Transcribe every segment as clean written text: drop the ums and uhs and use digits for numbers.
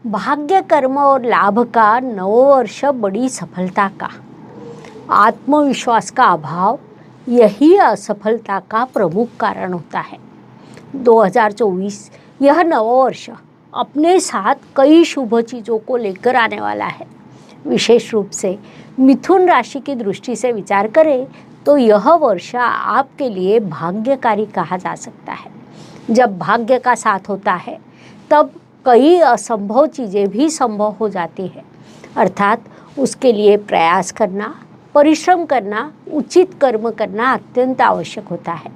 भाग्य, कर्म और लाभ का नववर्ष बड़ी सफलता का, आत्मविश्वास का अभाव यही असफलता का प्रमुख कारण होता है। 2024 यह नववर्ष अपने साथ कई शुभ चीज़ों को लेकर आने वाला है। विशेष रूप से मिथुन राशि की दृष्टि से विचार करें तो यह वर्ष आपके लिए भाग्यकारी कहा जा सकता है। जब भाग्य का साथ होता है तब कई असंभव चीज़ें भी संभव हो जाती है। अर्थात उसके लिए प्रयास करना, परिश्रम करना, उचित कर्म करना अत्यंत आवश्यक होता है।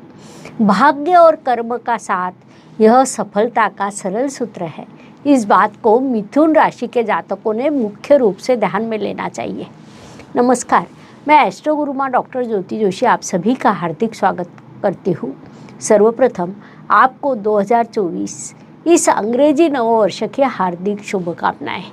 भाग्य और कर्म का साथ यह सफलता का सरल सूत्र है। इस बात को मिथुन राशि के जातकों ने मुख्य रूप से ध्यान में लेना चाहिए। नमस्कार, मैं एस्ट्रो गुरु माँ डॉक्टर ज्योति जोशी आप सभी का हार्दिक स्वागत करती हूँ। सर्वप्रथम आपको 2024 इस अंग्रेजी नववर्ष की हार्दिक शुभकामनाएं।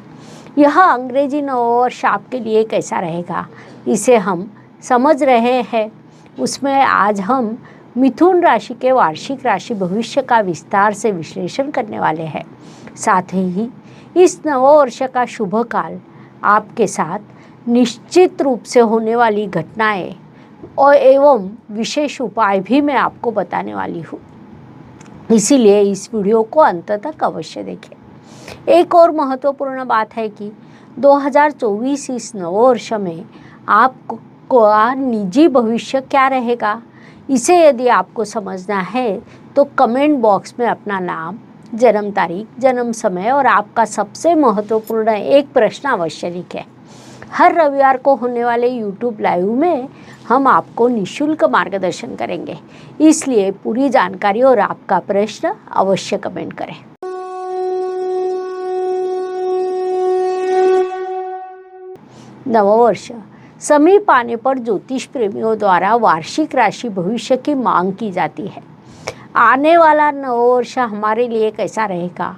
यह अंग्रेजी नववर्ष आपके लिए कैसा रहेगा इसे हम समझ रहे हैं। उसमें आज हम मिथुन राशि के वार्षिक राशि भविष्य का विस्तार से विश्लेषण करने वाले हैं। साथ ही इस नववर्ष का शुभ काल आपके साथ निश्चित रूप से होने वाली घटनाएं और एवं विशेष उपाय भी मैं आपको बताने वाली हूँ। इसीलिए इस वीडियो को अंत तक अवश्य देखें। एक और महत्वपूर्ण बात है कि 2024 इस नववर्ष में आपका निजी भविष्य क्या रहेगा, इसे यदि आपको समझना है तो कमेंट बॉक्स में अपना नाम, जन्म तारीख, जन्म समय और आपका सबसे महत्वपूर्ण एक प्रश्न अवश्य लिखें। हर रविवार को होने वाले YouTube लाइव में हम आपको निःशुल्क मार्गदर्शन करेंगे, इसलिए पूरी जानकारी और आपका प्रश्न अवश्य कमेंट करें। नववर्ष समीप आने पर ज्योतिष प्रेमियों द्वारा वार्षिक राशि भविष्य की मांग की जाती है। आने वाला नववर्ष हमारे लिए कैसा रहेगा,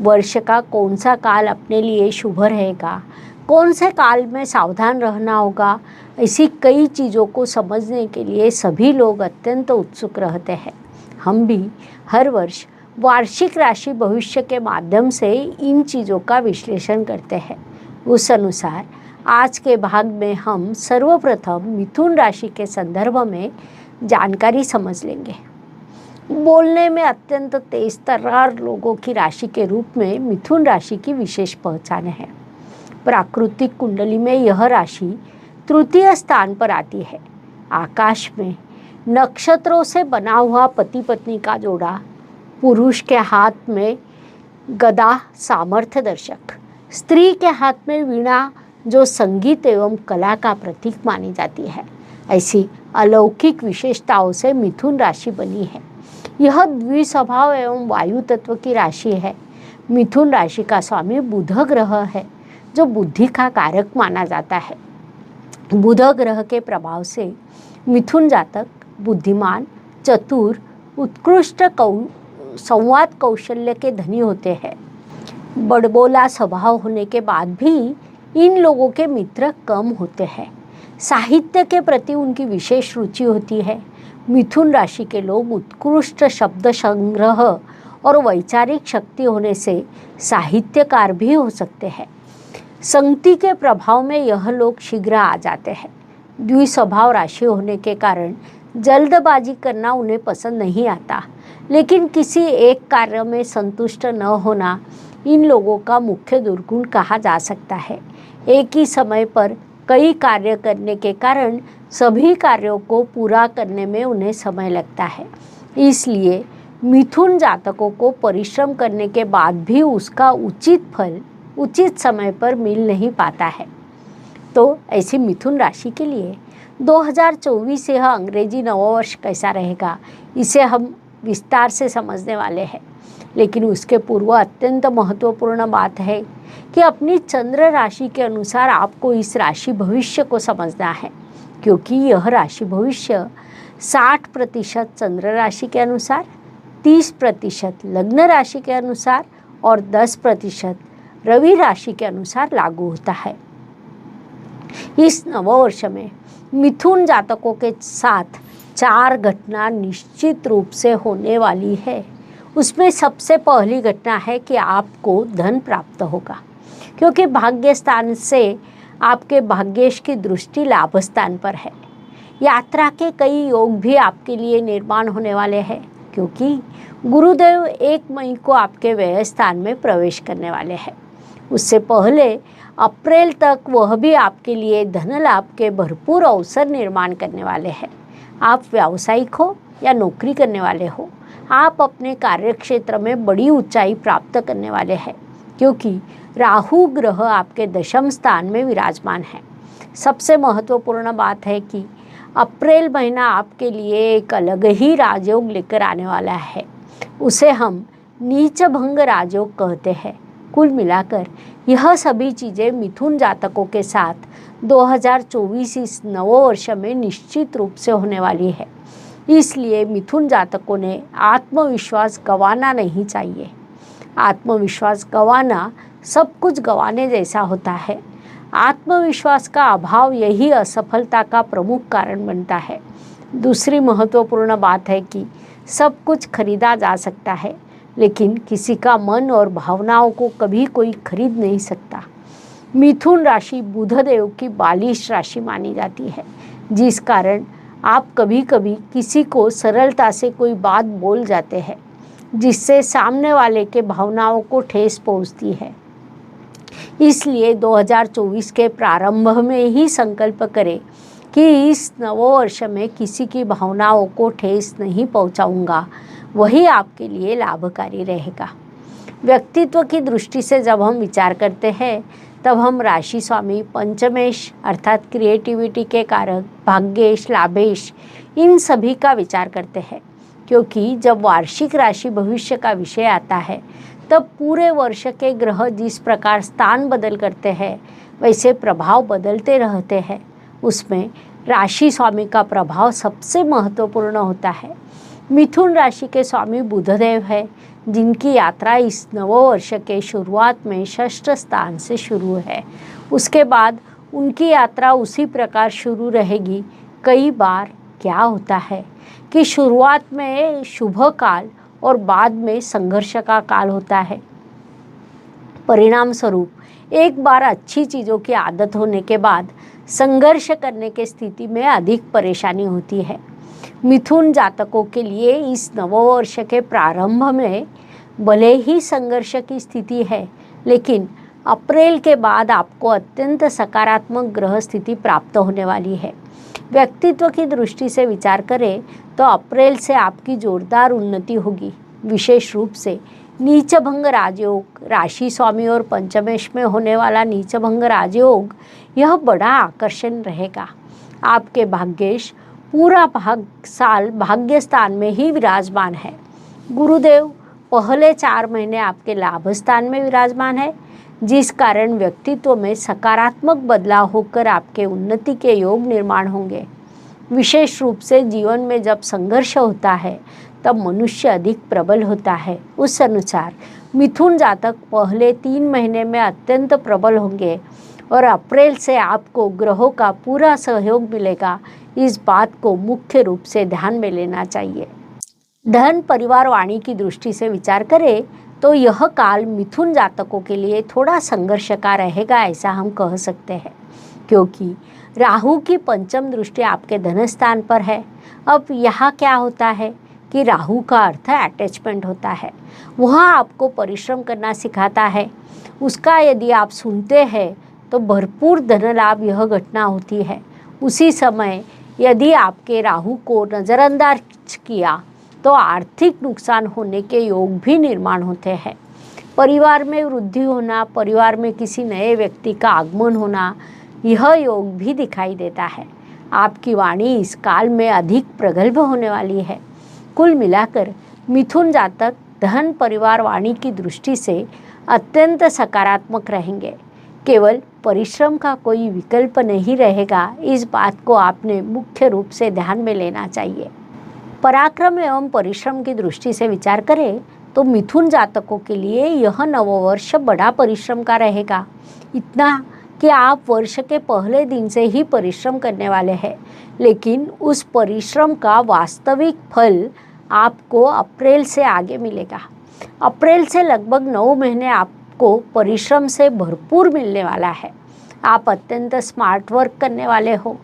वर्ष का कौन सा काल अपने लिए शुभ रहेगा, कौन से काल में सावधान रहना होगा, ऐसी कई चीज़ों को समझने के लिए सभी लोग अत्यंत उत्सुक रहते हैं। हम भी हर वर्ष वार्षिक राशि भविष्य के माध्यम से इन चीज़ों का विश्लेषण करते हैं। उस अनुसार आज के भाग में हम सर्वप्रथम मिथुन राशि के संदर्भ में जानकारी समझ लेंगे। बोलने में अत्यंत तेज तर्रार लोगों की राशि के रूप में मिथुन राशि की विशेष पहचान है। प्राकृतिक कुंडली में यह राशि तृतीय स्थान पर आती है। आकाश में नक्षत्रों से बना हुआ पति पत्नी का जोड़ा, पुरुष के हाथ में गदा सामर्थ्य दर्शक, स्त्री के हाथ में वीणा जो संगीत एवं कला का प्रतीक मानी जाती है, ऐसी अलौकिक विशेषताओं से मिथुन राशि बनी है। यह द्विस्वभाव एवं वायु तत्व की राशि है। मिथुन राशि का स्वामी बुध ग्रह है जो बुद्धि का कारक माना जाता है। बुध ग्रह के प्रभाव से मिथुन जातक बुद्धिमान, चतुर, उत्कृष्ट संवाद कौशल्य के धनी होते हैं। बड़बोला स्वभाव होने के बाद भी इन लोगों के मित्र कम होते हैं। साहित्य के प्रति उनकी विशेष रुचि होती है। मिथुन राशि के लोग उत्कृष्ट शब्द संग्रह और वैचारिक शक्ति होने से साहित्यकार भी हो सकते हैं। संगति के प्रभाव में यह लोग शीघ्र आ जाते हैं। द्विस्वभाव राशि होने के कारण जल्दबाजी करना उन्हें पसंद नहीं आता, लेकिन किसी एक कार्य में संतुष्ट न होना इन लोगों का मुख्य दुर्गुण कहा जा सकता है। एक ही समय पर कई कार्य करने के कारण सभी कार्यों को पूरा करने में उन्हें समय लगता है। इसलिए मिथुन जातकों को परिश्रम करने के बाद भी उसका उचित फल उचित समय पर मिल नहीं पाता है। तो ऐसी मिथुन राशि के लिए 2024 यह अंग्रेजी नववर्ष कैसा रहेगा, इसे हम विस्तार से समझने वाले हैं। लेकिन उसके पूर्व अत्यंत महत्वपूर्ण बात है कि अपनी चंद्र राशि के अनुसार आपको इस राशि भविष्य को समझना है, क्योंकि यह राशि भविष्य 60% चंद्र राशि के अनुसार, 30% लग्न राशि के अनुसार और 10% रवि राशि के अनुसार लागू होता है। इस नववर्ष में मिथुन जातकों के साथ 4 घटना निश्चित रूप से होने वाली है। उसमें सबसे पहली घटना है कि आपको धन प्राप्त होगा, क्योंकि भाग्य स्थान से आपके भाग्येश की दृष्टि लाभ स्थान पर है। यात्रा के कई योग भी आपके लिए निर्माण होने वाले हैं, क्योंकि गुरुदेव 1 मई को आपके व्यय स्थान में प्रवेश करने वाले हैं। उससे पहले अप्रैल तक वह भी आपके लिए धन लाभ के भरपूर अवसर निर्माण करने वाले हैं। आप व्यावसायिक हो या नौकरी करने वाले हो, आप अपने कार्यक्षेत्र में बड़ी ऊंचाई प्राप्त करने वाले हैं, क्योंकि राहु ग्रह आपके दशम स्थान में विराजमान है। सबसे महत्वपूर्ण बात है कि अप्रैल महीना आपके लिए एक अलग ही राजयोग लेकर आने वाला है। उसे हम नीच भंग राजयोग कहते हैं। कुल मिलाकर यह सभी चीज़ें मिथुन जातकों के साथ 2024 इस नववर्ष में निश्चित रूप से होने वाली है। इसलिए मिथुन जातकों ने आत्मविश्वास गंवाना नहीं चाहिए। आत्मविश्वास गंवाना सब कुछ गंवाने जैसा होता है। आत्मविश्वास का अभाव यही असफलता का प्रमुख कारण बनता है। दूसरी महत्वपूर्ण बात है कि सब कुछ खरीदा जा सकता है, लेकिन किसी का मन और भावनाओं को कभी कोई खरीद नहीं सकता। मिथुन राशि बुधदेव की बालिश राशि मानी जाती है, जिस कारण आप कभी कभी किसी को सरलता से कोई बात बोल जाते हैं, जिससे सामने वाले के भावनाओं को ठेस पहुंचती है। इसलिए 2024 के प्रारंभ में ही संकल्प करें कि इस नववर्ष में किसी की भावनाओं को ठेस नहीं पहुंचाऊंगा, वही आपके लिए लाभकारी रहेगा। व्यक्तित्व की दृष्टि से जब हम विचार करते हैं, तब हम राशि स्वामी पंचमेश अर्थात क्रिएटिविटी के कारक भाग्येश, लाभेश, इन सभी का विचार करते हैं, क्योंकि जब वार्षिक राशि भविष्य का विषय आता है, तब पूरे वर्ष के ग्रह जिस प्रकार स्थान बदल करते हैं, वैसे प्रभाव बदलते रहते हैं। उसमें राशि स्वामी का प्रभाव सबसे महत्वपूर्ण होता है। मिथुन राशि के स्वामी बुधदेव है, जिनकी यात्रा इस नववर्ष के शुरुआत में षष्ठ स्थान से शुरू है। उसके बाद उनकी यात्रा उसी प्रकार शुरू रहेगी। कई बार क्या होता है कि शुरुआत में शुभ काल और बाद में संघर्ष का काल होता है। परिणाम स्वरूप एक बार अच्छी चीज़ों की आदत होने के बाद संघर्ष करने की स्थिति में अधिक परेशानी होती है। मिथुन जातकों के लिए इस नववर्ष के प्रारंभ में भले ही संघर्ष की स्थिति है, लेकिन अप्रैल के बाद आपको अत्यंत सकारात्मक ग्रह स्थिति प्राप्त होने वाली है। व्यक्तित्व की दृष्टि से विचार करें तो अप्रैल से आपकी जोरदार उन्नति होगी। विशेष रूप से नीचभंग राजयोग, राशि स्वामी और पंचमेश में होने वाला नीचभंग राजयोग, यह बड़ा आकर्षण रहेगा। आपके भाग्येश पूरा साल भाग्य स्थान में ही विराजमान है। गुरुदेव पहले 4 महीने आपके लाभ स्थान में विराजमान है, जिस कारण व्यक्तित्व में सकारात्मक बदलाव होकर आपके उन्नति के योग निर्माण होंगे। विशेष रूप से जीवन में जब संघर्ष होता है, तब मनुष्य अधिक प्रबल होता है। उस अनुसार मिथुन जातक पहले 3 महीने में अत्यंत प्रबल होंगे और अप्रैल से आपको ग्रहों का पूरा सहयोग मिलेगा। इस बात को मुख्य रूप से ध्यान में लेना चाहिए। धन परिवार वाणी की दृष्टि से विचार करें तो यह काल मिथुन जातकों के लिए थोड़ा संघर्ष का रहेगा, ऐसा हम कह सकते हैं, क्योंकि राहु की पंचम दृष्टि आपके धन स्थान पर है। अब यहाँ क्या होता है कि राहु का अर्थ अटैचमेंट होता है। वह आपको परिश्रम करना सिखाता है। उसका यदि आप सुनते हैं तो भरपूर धन लाभ यह घटना होती है। उसी समय यदि आपके राहु को नज़रअंदाज किया तो आर्थिक नुकसान होने के योग भी निर्माण होते हैं। परिवार में वृद्धि होना, परिवार में किसी नए व्यक्ति का आगमन होना, यह योग भी दिखाई देता है। आपकी वाणी इस काल में अधिक प्रगल्भ होने वाली है। कुल मिलाकर मिथुन जातक धन परिवार वाणी की दृष्टि से अत्यंत सकारात्मक रहेंगे। केवल परिश्रम का कोई विकल्प नहीं रहेगा, इस बात को आपने मुख्य रूप से ध्यान में लेना चाहिए। पराक्रम एवं परिश्रम की दृष्टि से विचार करें तो मिथुन जातकों के लिए यह नववर्ष बड़ा परिश्रम का रहेगा। इतना कि आप वर्ष के पहले दिन से ही परिश्रम करने वाले हैं, लेकिन उस परिश्रम का वास्तविक फल आपको अप्रैल से आगे मिलेगा। अप्रैल से लगभग 9 महीने आपको परिश्रम से भरपूर मिलने वाला है। आप अत्यंत स्मार्ट वर्क करने वाले हो,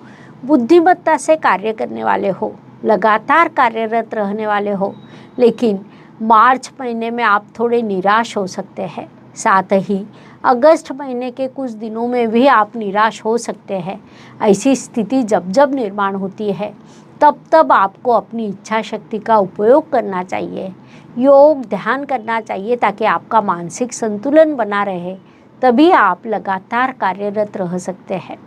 बुद्धिमत्ता से कार्य करने वाले हो, लगातार कार्यरत रहने वाले हो। लेकिन मार्च महीने में आप थोड़े निराश हो सकते हैं। साथ ही अगस्त महीने के कुछ दिनों में भी आप निराश हो सकते हैं। ऐसी स्थिति जब जब निर्माण होती है तब तब आपको अपनी इच्छा शक्ति का उपयोग करना चाहिए, योग ध्यान करना चाहिए, ताकि आपका मानसिक संतुलन बना रहे। तभी आप लगातार कार्यरत रह सकते हैं।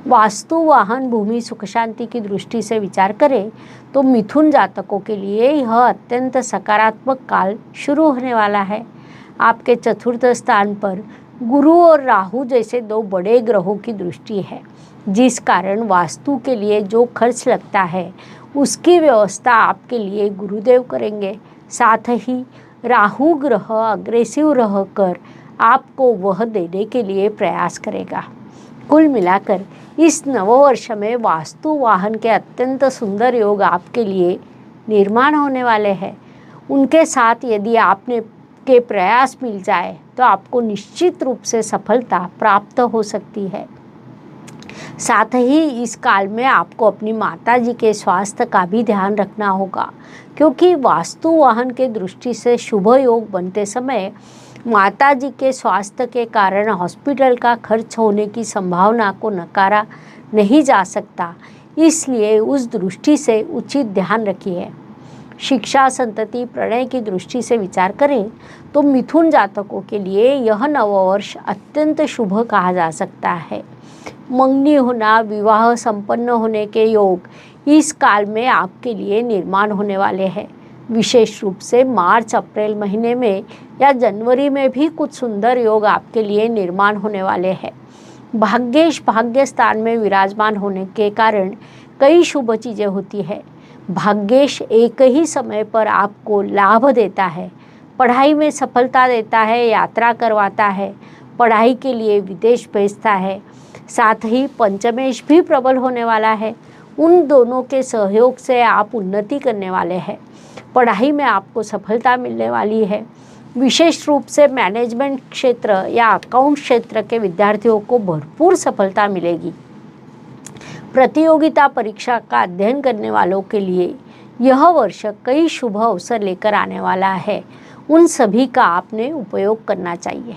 वास्तु वाहन भूमि सुख शांति की दृष्टि से विचार करें तो मिथुन जातकों के लिए यह अत्यंत सकारात्मक काल शुरू होने वाला है। आपके चतुर्थ स्थान पर गुरु और राहु जैसे 2 बड़े ग्रहों की दृष्टि है, जिस कारण वास्तु के लिए जो खर्च लगता है उसकी व्यवस्था आपके लिए गुरुदेव करेंगे। साथ ही राहु ग्रह अग्रेसिव रहकर आपको वह देने के लिए प्रयास करेगा। कुल मिलाकर इस नववर्ष में वास्तु वाहन के अत्यंत सुंदर योग आपके लिए निर्माण होने वाले हैं। उनके साथ यदि आपने के प्रयास मिल जाए तो आपको निश्चित रूप से सफलता प्राप्त हो सकती है। साथ ही इस काल में आपको अपनी माता जी के स्वास्थ्य का भी ध्यान रखना होगा, क्योंकि वास्तु वाहन के दृष्टि से शुभ योग बनते समय माता जी के स्वास्थ्य के कारण हॉस्पिटल का खर्च होने की संभावना को नकारा नहीं जा सकता। इसलिए उस दृष्टि से उचित ध्यान रखिए। शिक्षा संतति प्रणय की दृष्टि से विचार करें तो मिथुन जातकों के लिए यह नववर्ष अत्यंत शुभ कहा जा सकता है। मंगनी होना, विवाह संपन्न होने के योग इस काल में आपके लिए निर्माण होने वाले हैं। विशेष रूप से मार्च अप्रैल महीने में या जनवरी में भी कुछ सुंदर योग आपके लिए निर्माण होने वाले हैं। भाग्येश भाग्य स्थान में विराजमान होने के कारण कई शुभ चीज़ें होती है। भाग्येश एक ही समय पर आपको लाभ देता है, पढ़ाई में सफलता देता है, यात्रा करवाता है, पढ़ाई के लिए विदेश भेजता है। साथ ही पंचमेश भी प्रबल होने वाला है। उन दोनों के सहयोग से आप उन्नति करने वाले हैं। पढ़ाई में आपको सफलता मिलने वाली है। विशेष रूप से मैनेजमेंट क्षेत्र या अकाउंट क्षेत्र के विद्यार्थियों को भरपूर सफलता मिलेगी। प्रतियोगिता परीक्षा का अध्ययन करने वालों के लिए यह वर्ष कई शुभ अवसर लेकर आने वाला है। उन सभी का आपने उपयोग करना चाहिए।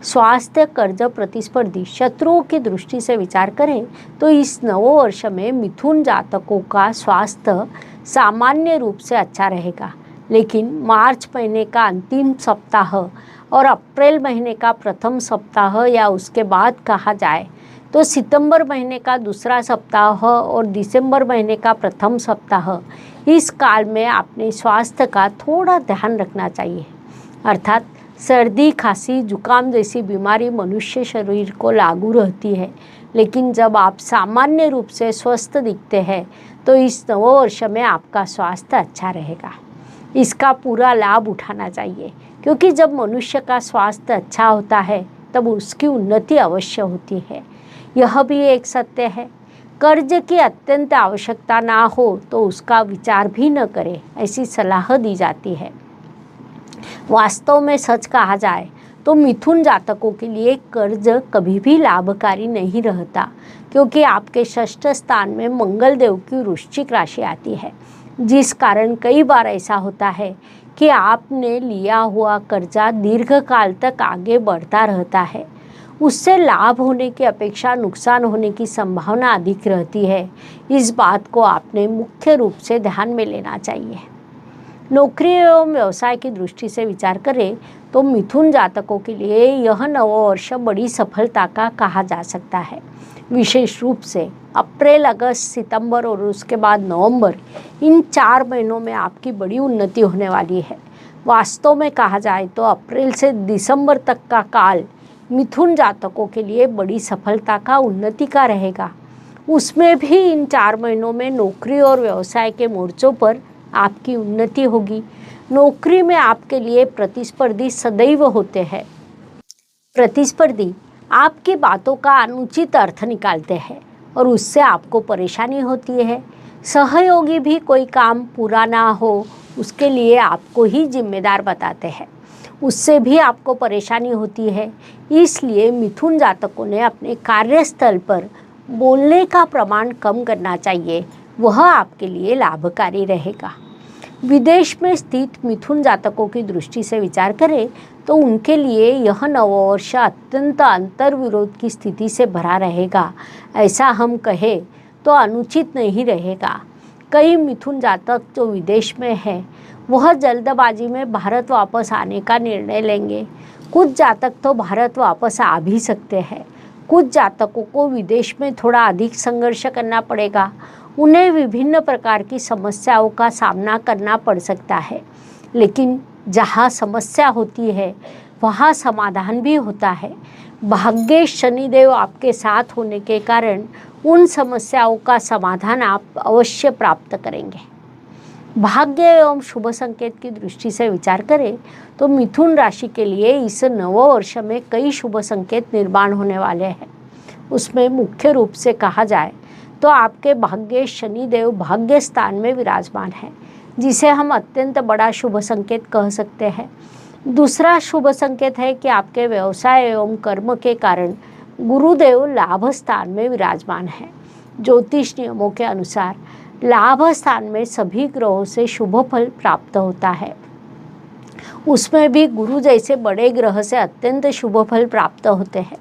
स्वास्थ्य, कर्ज, प्रतिस्पर्धी, शत्रुओं की दृष्टि से विचार करें तो इस नववर्ष में मिथुन जातकों का स्वास्थ्य सामान्य रूप से अच्छा रहेगा। लेकिन मार्च महीने का अंतिम सप्ताह और अप्रैल महीने का प्रथम सप्ताह या उसके बाद कहा जाए तो सितंबर महीने का दूसरा सप्ताह और दिसंबर महीने का प्रथम सप्ताह, इस काल में अपने स्वास्थ्य का थोड़ा ध्यान रखना चाहिए। अर्थात सर्दी, खांसी, जुकाम जैसी बीमारी मनुष्य शरीर को लागू रहती है, लेकिन जब आप सामान्य रूप से स्वस्थ दिखते हैं तो इस नववर्ष में आपका स्वास्थ्य अच्छा रहेगा। इसका पूरा लाभ उठाना चाहिए, क्योंकि जब मनुष्य का स्वास्थ्य अच्छा होता है तब उसकी उन्नति अवश्य होती है। यह भी एक सत्य है। कर्ज की अत्यंत आवश्यकता ना हो तो उसका विचार भी न करें, ऐसी सलाह दी जाती है। वास्तव में सच कहा जाए तो मिथुन जातकों के लिए कर्ज कभी भी लाभकारी नहीं रहता, क्योंकि आपके षष्ठ स्थान में मंगल देव की वृश्चिक राशि आती है, जिस कारण कई बार ऐसा होता है कि आपने लिया हुआ कर्जा दीर्घ काल तक आगे बढ़ता रहता है। उससे लाभ होने की अपेक्षा नुकसान होने की संभावना अधिक रहती है। इस बात को आपने मुख्य रूप से ध्यान में लेना चाहिए। नौकरी एवं व्यवसाय की दृष्टि से विचार करें तो मिथुन जातकों के लिए यह नववर्ष बड़ी सफलता का कहा जा सकता है। विशेष रूप से अप्रैल, अगस्त, सितंबर और उसके बाद नवंबर, इन 4 महीनों में आपकी बड़ी उन्नति होने वाली है। वास्तव में कहा जाए तो अप्रैल से दिसंबर तक का काल मिथुन जातकों के लिए बड़ी सफलता का, उन्नति का रहेगा। उसमें भी इन 4 महीनों में नौकरी और व्यवसाय के मोर्चों पर आपकी उन्नति होगी। नौकरी में आपके लिए प्रतिस्पर्धी सदैव होते हैं। प्रतिस्पर्धी आपकी बातों का अनुचित अर्थ निकालते हैं और उससे आपको परेशानी होती है। सहयोगी भी कोई काम पूरा ना हो उसके लिए आपको ही जिम्मेदार बताते हैं, उससे भी आपको परेशानी होती है। इसलिए मिथुन जातकों ने अपने कार्यस्थल पर बोलने का प्रमाण कम करना चाहिए, वह आपके लिए लाभकारी रहेगा। विदेश में स्थित मिथुन जातकों की दृष्टि से विचार करें तो उनके लिए यह नववर्ष अत्यंत अंतर्विरोध की स्थिति से भरा रहेगा। ऐसा हम कहें तो अनुचित नहीं रहेगा। कई मिथुन जातक जो विदेश में है वह जल्दबाजी में भारत वापस आने का निर्णय लेंगे। कुछ जातक तो भारत वापस आ भी सकते हैं। कुछ जातकों को विदेश में थोड़ा अधिक संघर्ष करना पड़ेगा। उन्हें विभिन्न प्रकार की समस्याओं का सामना करना पड़ सकता है, लेकिन जहाँ समस्या होती है वहाँ समाधान भी होता है। भाग्य शनिदेव आपके साथ होने के कारण उन समस्याओं का समाधान आप अवश्य प्राप्त करेंगे। भाग्य एवं शुभ संकेत की दृष्टि से विचार करें तो मिथुन राशि के लिए इस नववर्ष में कई शुभ संकेत निर्माण होने वाले हैं। उसमें मुख्य रूप से कहा जाए तो आपके भाग्य शनिदेव भाग्य स्थान में विराजमान है, जिसे हम अत्यंत बड़ा शुभ संकेत कह सकते हैं। दूसरा शुभ संकेत है कि आपके व्यवसाय एवं कर्म के कारण गुरुदेव लाभ स्थान में विराजमान है। ज्योतिष नियमों के अनुसार लाभ स्थान में सभी ग्रहों से शुभ फल प्राप्त होता है, उसमें भी गुरु जैसे बड़े ग्रह से अत्यंत शुभ फल प्राप्त होते हैं।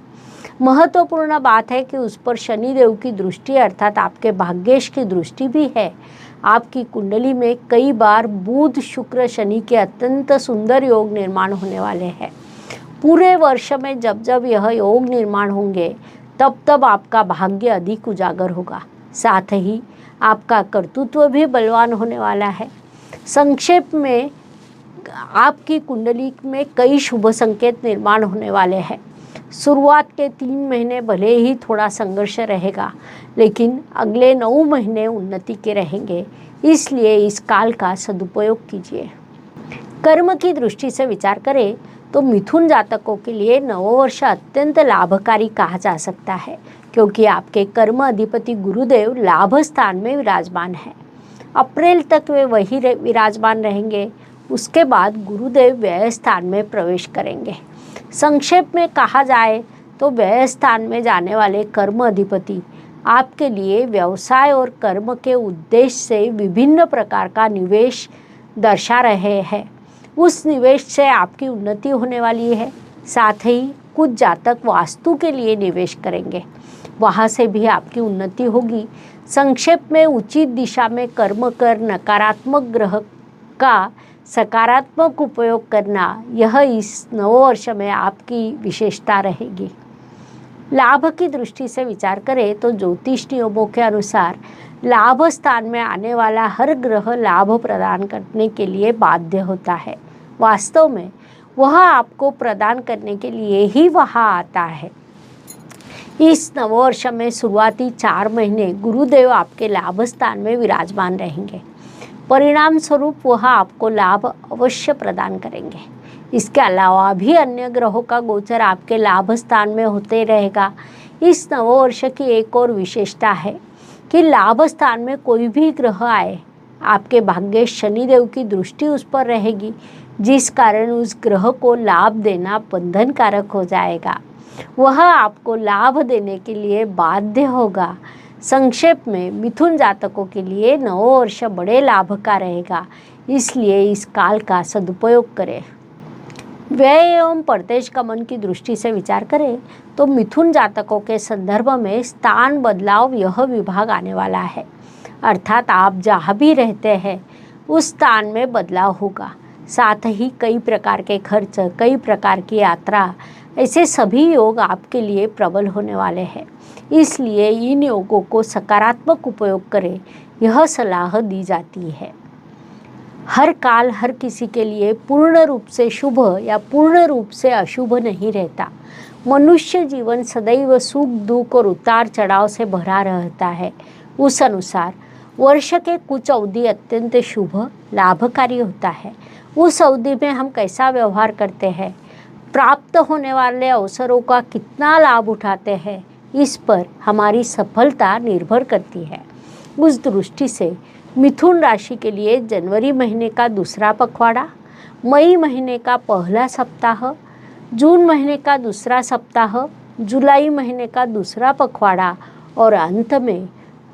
महत्वपूर्ण बात है कि उस पर शनिदेव की दृष्टि अर्थात आपके भाग्येश की दृष्टि भी है। आपकी कुंडली में कई बार बुध शुक्र शनि के अत्यंत सुंदर योग निर्माण होने वाले हैं। पूरे वर्ष में जब जब यह योग निर्माण होंगे तब तब आपका भाग्य अधिक उजागर होगा, साथ ही आपका कर्तृत्व भी बलवान होने वाला है। संक्षेप में आपकी कुंडली में कई शुभ संकेत निर्माण होने वाले हैं। शुरुआत के 3 महीने भले ही थोड़ा संघर्ष रहेगा, लेकिन अगले 9 महीने उन्नति के रहेंगे, इसलिए इस काल का सदुपयोग कीजिए। कर्म की दृष्टि से विचार करें तो मिथुन जातकों के लिए नववर्ष अत्यंत लाभकारी कहा जा सकता है, क्योंकि आपके कर्म अधिपति गुरुदेव लाभ स्थान में विराजमान है। अप्रैल तक वे वही विराजमान रहेंगे, उसके बाद गुरुदेव व्यय स्थान में प्रवेश करेंगे। संक्षेप में कहा जाए तो व्यय स्थान में जाने वाले कर्म अधिपति आपके लिए व्यवसाय और कर्म के उद्देश्य से विभिन्न प्रकार का निवेश दर्शा रहे हैं। उस निवेश से आपकी उन्नति होने वाली है। साथ ही कुछ जातक वास्तु के लिए निवेश करेंगे, वहाँ से भी आपकी उन्नति होगी। संक्षेप में उचित दिशा में कर्म कर नकारात्मक ग्रह का सकारात्मक उपयोग करना, यह इस नववर्ष में आपकी विशेषता रहेगी। लाभ की दृष्टि से विचार करें तो ज्योतिष नियमों के अनुसार लाभ स्थान में आने वाला हर ग्रह लाभ प्रदान करने के लिए बाध्य होता है। वास्तव में वह आपको प्रदान करने के लिए ही वहाँ आता है। इस नववर्ष में शुरुआती 4 महीने गुरुदेव आपके लाभ स्थान में विराजमान रहेंगे। परिणाम स्वरूप वह आपको लाभ अवश्य प्रदान करेंगे। इसके अलावा भी अन्य ग्रहों का गोचर आपके लाभ स्थान में होते रहेगा। इस नववर्ष की एक और विशेषता है कि लाभ स्थान में कोई भी ग्रह आए, आपके भाग्य शनिदेव की दृष्टि उस पर रहेगी, जिस कारण उस ग्रह को लाभ देना बंधनकारक हो जाएगा। वह आपको लाभ देने के लिए बाध्य होगा। संक्षेप में मिथुन जातकों के लिए नववर्ष बड़े लाभ का रहेगा, इसलिए इस काल का सदुपयोग करें। व्यय एवं परदेश गमन की दृष्टि से विचार करें तो मिथुन जातकों के संदर्भ में स्थान बदलाव यह विभाग आने वाला है, अर्थात आप जहाँ भी रहते हैं उस स्थान में बदलाव होगा। साथ ही कई प्रकार के खर्च, कई प्रकार की यात्रा, ऐसे सभी योग आपके लिए प्रबल होने वाले हैं। इसलिए इन योगों को सकारात्मक उपयोग करें, यह सलाह दी जाती है। हर काल हर किसी के लिए पूर्ण रूप से शुभ या पूर्ण रूप से अशुभ नहीं रहता। मनुष्य जीवन सदैव सुख दुख और उतार चढ़ाव से भरा रहता है। उस अनुसार वर्ष के कुछ अवधि अत्यंत शुभ लाभकारी होता है। उस अवधि में हम कैसा व्यवहार करते हैं, प्राप्त होने वाले अवसरों का कितना लाभ उठाते हैं, इस पर हमारी सफलता निर्भर करती है। उस दृष्टि से मिथुन राशि के लिए जनवरी महीने का दूसरा पखवाड़ा, मई महीने का पहला सप्ताह, जून महीने का दूसरा सप्ताह, जुलाई महीने का दूसरा पखवाड़ा और अंत में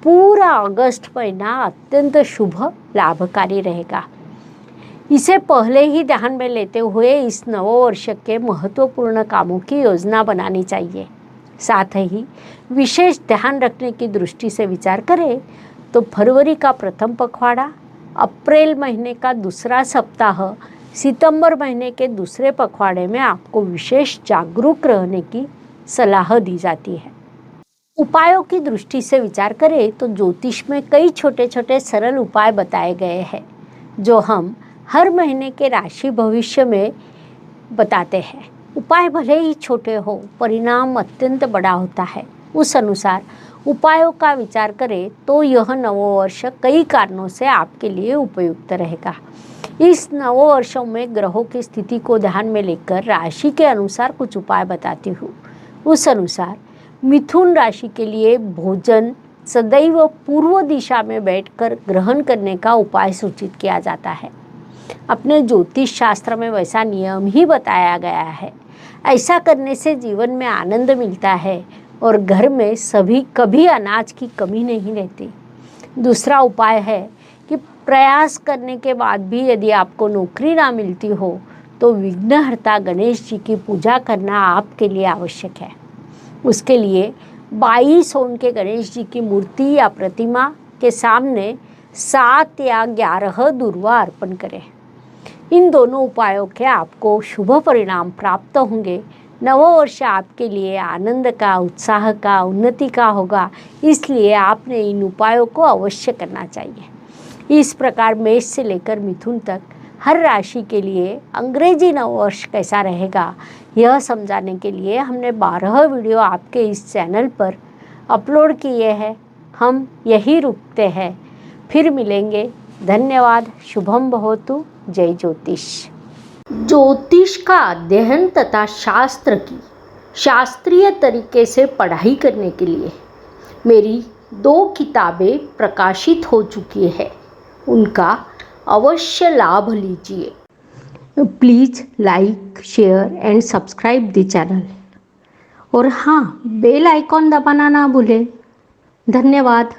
पूरा अगस्त महीना अत्यंत शुभ लाभकारी रहेगा। इसे पहले ही ध्यान में लेते हुए इस नववर्ष के महत्वपूर्ण कामों की योजना बनानी चाहिए। साथ ही विशेष ध्यान रखने की दृष्टि से विचार करें तो फरवरी का प्रथम पखवाड़ा, अप्रैल महीने का दूसरा सप्ताह, सितंबर महीने के दूसरे पखवाड़े में आपको विशेष जागरूक रहने की सलाह दी जाती है। उपायों की दृष्टि से विचार करें तो ज्योतिष में कई छोटे छोटे सरल उपाय बताए गए हैं जो हम हर महीने के राशि भविष्य में बताते हैं। उपाय भले ही छोटे हो, परिणाम अत्यंत बड़ा होता है। उस अनुसार उपायों का विचार करें तो यह नववर्ष कई कारणों से आपके लिए उपयुक्त रहेगा। इस नववर्षों में ग्रहों की स्थिति को ध्यान में लेकर राशि के अनुसार कुछ उपाय बताती हूँ। उस अनुसार मिथुन राशि के लिए भोजन सदैव पूर्व दिशा में बैठकर ग्रहण करने का उपाय सूचित किया जाता है। अपने ज्योतिष शास्त्र में वैसा नियम ही बताया गया है। ऐसा करने से जीवन में आनंद मिलता है और घर में कभी अनाज की कमी नहीं रहती। दूसरा उपाय है कि प्रयास करने के बाद भी यदि आपको नौकरी ना मिलती हो तो विघ्नहर्ता गणेश जी की पूजा करना आपके लिए आवश्यक है। उसके लिए 22 सोन के गणेश जी की मूर्ति या प्रतिमा के सामने 7 या 11 दूर्वा अर्पण करें। इन दोनों उपायों के आपको शुभ परिणाम प्राप्त होंगे। नववर्ष आपके लिए आनंद का, उत्साह का, उन्नति का होगा, इसलिए आपने इन उपायों को अवश्य करना चाहिए। इस प्रकार मेष से लेकर मिथुन तक हर राशि के लिए अंग्रेजी नववर्ष कैसा रहेगा यह समझाने के लिए हमने 12 वीडियो आपके इस चैनल पर अपलोड किए हैं। हम यही रुकते हैं, फिर मिलेंगे। धन्यवाद। शुभम भवतु। जय ज्योतिष। ज्योतिष का अध्ययन तथा शास्त्र की शास्त्रीय तरीके से पढ़ाई करने के लिए मेरी 2 किताबें प्रकाशित हो चुकी है, उनका अवश्य लाभ लीजिए। Please like, share and subscribe the channel और हाँ, बेल आइकॉन दबाना ना भूलें। धन्यवाद।